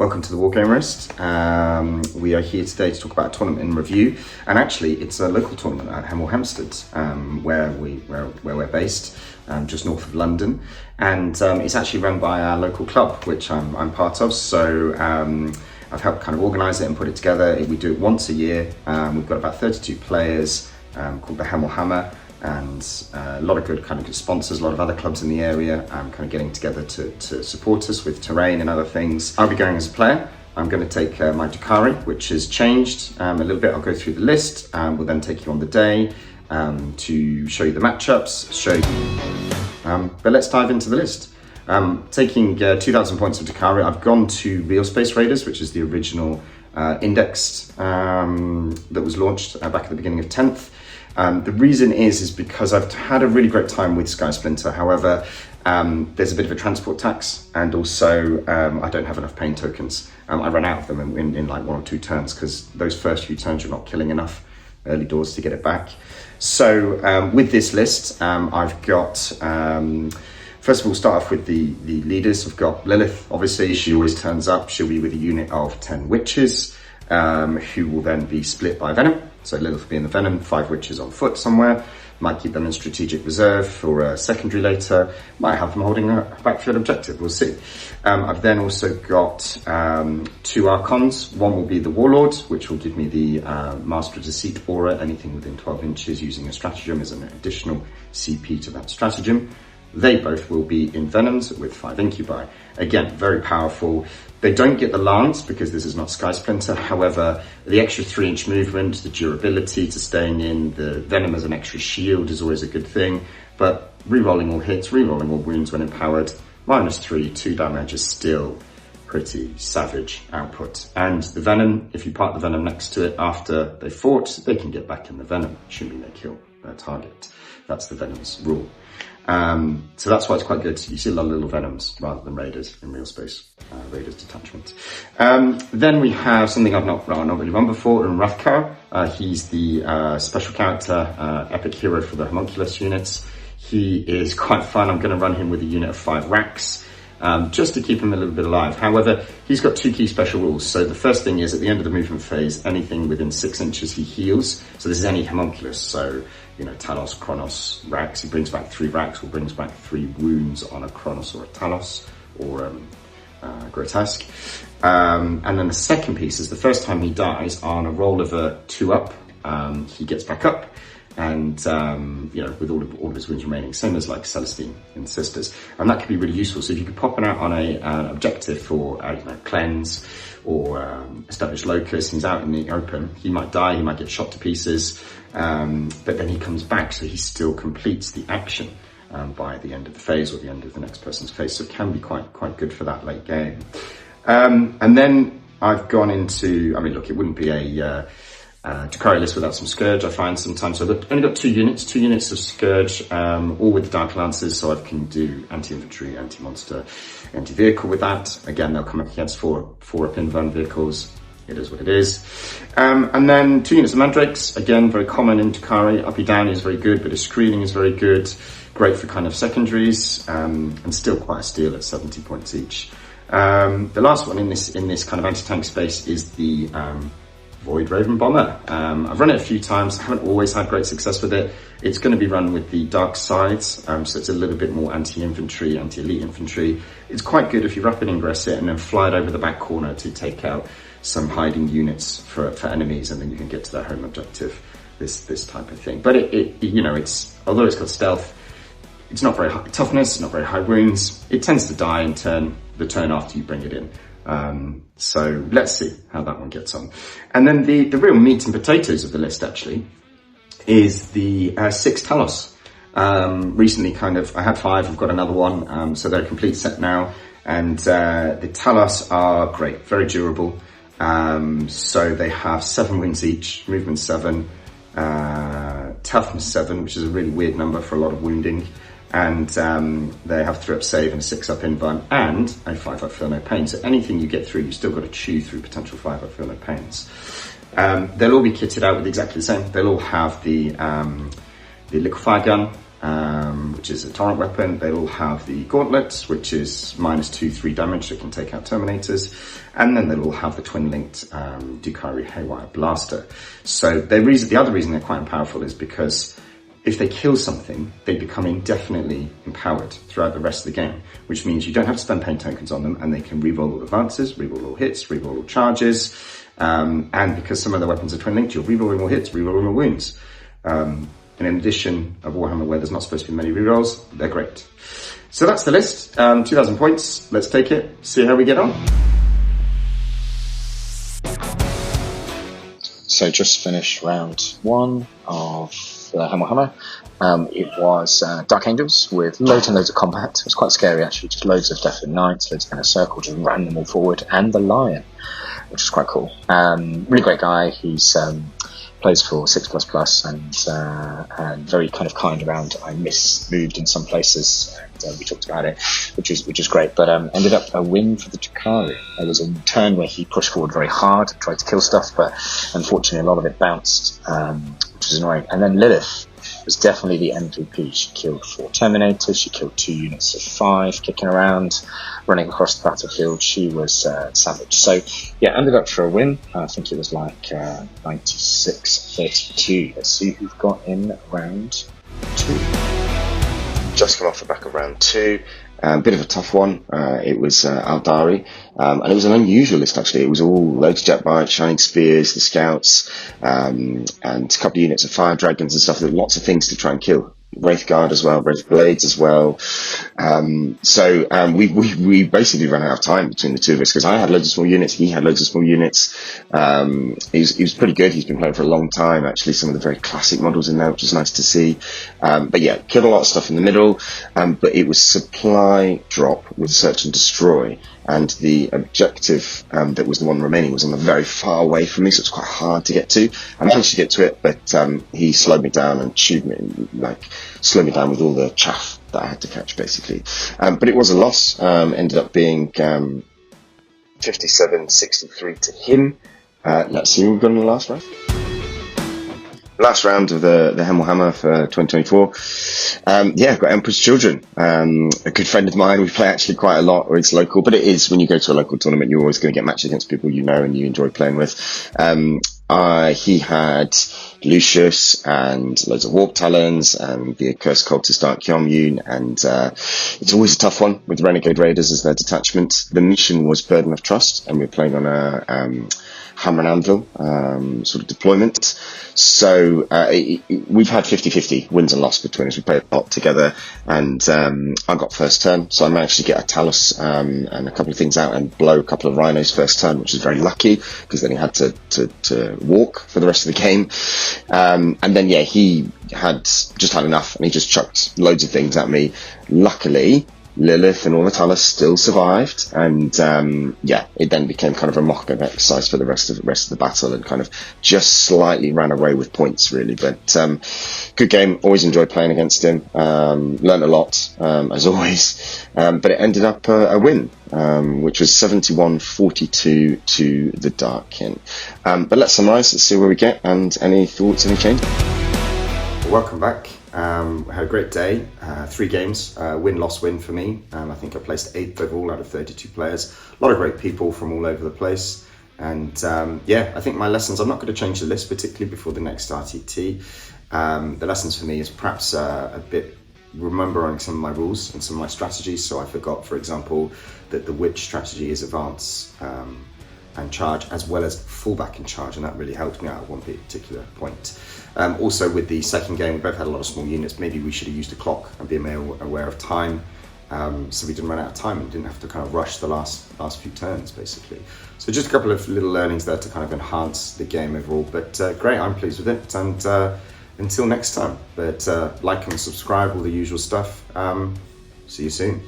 Welcome to the Wargamerist. We are here today to talk about a tournament in review, and actually it's a local tournament at Hemel Hempstead, where we're based, just north of London, and it's actually run by our local club, which I'm part of. So I've helped kind of organise it and put it together. We do it once a year. We've got about 32 players, called the Hemel Hammer, and a lot of good sponsors, a lot of other clubs in the area kind of getting together to support us with terrain and other things. I'll be going as a player. I'm going to take my Drukahri, which has changed a little bit. I'll go through the list. We'll then take you on the day to show you the matchups, but let's dive into the list. Taking 2,000 points of Drukahri, I've gone to Realspace Raiders, which is the original indexed that was launched back at the beginning of 10th. The reason is because I've had a really great time with Splinter. However, there's a bit of a transport tax, and also I don't have enough pain tokens. I ran out of them in like 1 or 2 turns, because those first few turns you're not killing enough early doors to get it back. So with this list, I've got, first of all, start off with the leaders. I've got Lelith, obviously, she always turns up. She'll be with a unit of 10 Wyches, who will then be split by Venom. So Lelith will be in the Venom, 5 Wyches on foot somewhere. Might keep them in strategic reserve for a secondary later. Might have them holding a backfield objective, we'll see. I've then also got 2 Archons. One will be the Warlord, which will give me the Master of Deceit aura. Anything within 12 inches using a stratagem is an additional CP to that stratagem. They both will be in Venoms with 5 Incubi. Again, very powerful. They don't get the Lance because this is not Splinter. However, the extra 3-inch movement, the durability to staying in, the Venom as an extra shield is always a good thing. But re-rolling all hits, re-rolling all wounds when empowered, -3, 2 damage is still pretty savage output. And the Venom, if you park the Venom next to it after they fought, they can get back in the Venom, assuming they kill their target. That's the Venom's rule. So that's why it's quite good. You see a lot of little Venoms rather than Raiders in Realspace Raiders detachment. Then we have something I've not really run before in Rakarth. He's the special character, epic hero for the Haemonculus units. He is quite fun. I'm going to run him with a unit of 5 Wracks, just to keep him a little bit alive. However, he's got 2 key special rules. So the first thing is, at the end of the movement phase, anything within 6 inches he heals. So this is any Haemonculus. So, you know, Talos, Kronos, Wracks. He brings back 3 Wracks, or brings back 3 wounds on a Kronos or a Talos, or Grotesque. And then the second piece is, the first time he dies, on a roll of a 2-up, he gets back up. And, you know, with all of his wounds remaining, same as like Celestine in Sisters. And that could be really useful. So if you could pop it out on an objective for, you know, cleanse or establish locus, he's out in the open, he might die, he might get shot to pieces, but then he comes back, so he still completes the action by the end of the phase or the end of the next person's phase. So it can be quite good for that late game. And then I've gone into, I mean, look, it wouldn't be a Drukahri list without some Scourge, I find sometimes. So I've only got 2 units of Scourge, all with the Dark Lances, so I can do anti-infantry, anti-monster, anti-vehicle with that. Again, they'll come up against 4 up-in-run vehicles. It is what it is. And then 2 units of Mandrakes, again, very common in Drukahri. Uppy Downy is very good, but his screening is very good. Great for kind of secondaries, and still quite a steal at 70 points each. The last one in this kind of anti-tank space is the Void Raven Bomber. I've run it a few times, haven't always had great success with it. It's going to be run with the dark sides, so it's a little bit more anti-infantry, anti-elite infantry. It's quite good if you rapid ingress it and then fly it over the back corner to take out some hiding units for enemies, and then you can get to their home objective, this type of thing. But it you know, although it's got stealth, it's not very high toughness, not very high wounds. It tends to die in the turn after you bring it in. So let's see how that one gets on. And then the real meat and potatoes of the list actually is the 6 Talos. Recently I had 5, I've got another one, so they're a complete set now. And the Talos are great, very durable. So they have 7 wounds each, movement 7, toughness 7, which is a really weird number for a lot of wounding. And they have 3-up save and a 6-up invuln and a 5-up feel no pain. So anything you get through, you've still got to chew through potential 5-up feel no pains. They'll all be kitted out with exactly the same. They'll all have the Liquifier gun, which is a torrent weapon. They'll all have the Gauntlet, which is -2/3 damage, so it can take out Terminators. And then they'll all have the twin-linked Drukahri Haywire Blaster. So the other reason they're quite powerful is because if they kill something, they become indefinitely empowered throughout the rest of the game, which means you don't have to spend pain tokens on them, and they can reroll all advances, reroll all hits, reroll all charges, and because some of the weapons are twin-linked, you're rerolling all hits, rerolling all wounds. And in addition, a Warhammer where there's not supposed to be many rerolls, they're great. So that's the list, 2,000 points, let's take it, see how we get on. So just finished round 1 of Hemel Hammer. It was Dark Angels with loads and loads of combat. It was quite scary actually, just loads of Deathly Knights, loads of kind of circle, just ran them all forward, and the Lion, which is quite cool. Really great guy. He's plays for 6++, and very kind of kind around. I moved in some places, and we talked about it, which is great. But ended up a win for the Drukhari. There was a turn where he pushed forward very hard, tried to kill stuff, but unfortunately a lot of it bounced, which was annoying. And then Lelith was definitely the MVP. She killed 4 Terminators, she killed 2 units of 5, kicking around, running across the battlefield. She was savage. So yeah, ended up for a win. I think it was like 96-32. Let's see who we've got in round 2. Just come off the back of round 2. Bit of a tough one. It was Aldari, and it was an unusual list actually. It was all loads of jet bites, shining spears, the scouts, and a couple of units of fire dragons and stuff. There were lots of things to try and kill. Wraithguard as well, Wraith Blades as well. So we basically ran out of time between the two of us because I had loads of small units, he had loads of small units. He was pretty good. He's been playing for a long time. Actually, some of the very classic models in there, which was nice to see. But yeah, killed a lot of stuff in the middle. But it was supply drop with search and destroy. And the objective that was the one remaining was on the very far away from me, so it's quite hard to get to. I managed to get to it, but he slowed me down and chewed me, slowed me down with all the chaff that I had to catch, basically. But it was a loss. Ended up being 57-63 to him. Let's see what we've got in the last round. Last round of the Hemel Hammer for 2024. Yeah, I've got Emperor's Children. A good friend of mine. We play actually quite a lot, or it's local, but it is when you go to a local tournament, you're always going to get matched against people you know and you enjoy playing with. He had Lucius and loads of Warp Talons and the Accursed Cultist Archon, and it's always a tough one with Renegade Raiders as their detachment. The mission was Burden of Trust, and we're playing on a Hammer and Anvil sort of deployment. So we've had 50-50 wins and losses between us. We played a lot together, and I got first turn, so I managed to get a Talus and a couple of things out and blow a couple of Rhinos first turn, which is very lucky because then he had to walk for the rest of the game. And then yeah, he had just had enough, and he just chucked loads of things at me. Luckily, Lelith and all the Talus still survived, and yeah, it then became kind of a mock-up exercise for the rest of the battle, and kind of just slightly ran away with points, really. But good game. Always enjoyed playing against him. Learned a lot, as always. But it ended up a win, which was 71-42 to the Dark Kin. But let's summarise. Let's see where we get, and any thoughts, any changes. Welcome back. We had a great day, 3 games, win-loss-win for me. I think I placed 8th overall out of 32 players. A lot of great people from all over the place. And yeah, I think my lessons, I'm not going to change the list particularly before the next RTT. The lessons for me is perhaps a bit remembering some of my rules and some of my strategies. So I forgot, for example, that the Witch strategy is advance and charge, as well as fullback and charge, and that really helped me out at one particular point. Also with the second game, we both had a lot of small units. Maybe we should have used a clock and be more aware of time, so we didn't run out of time and didn't have to kind of rush the last few turns, basically. So just a couple of little learnings there to kind of enhance the game overall, but great, I'm pleased with it, and until next time. But like and subscribe, all the usual stuff. See you soon.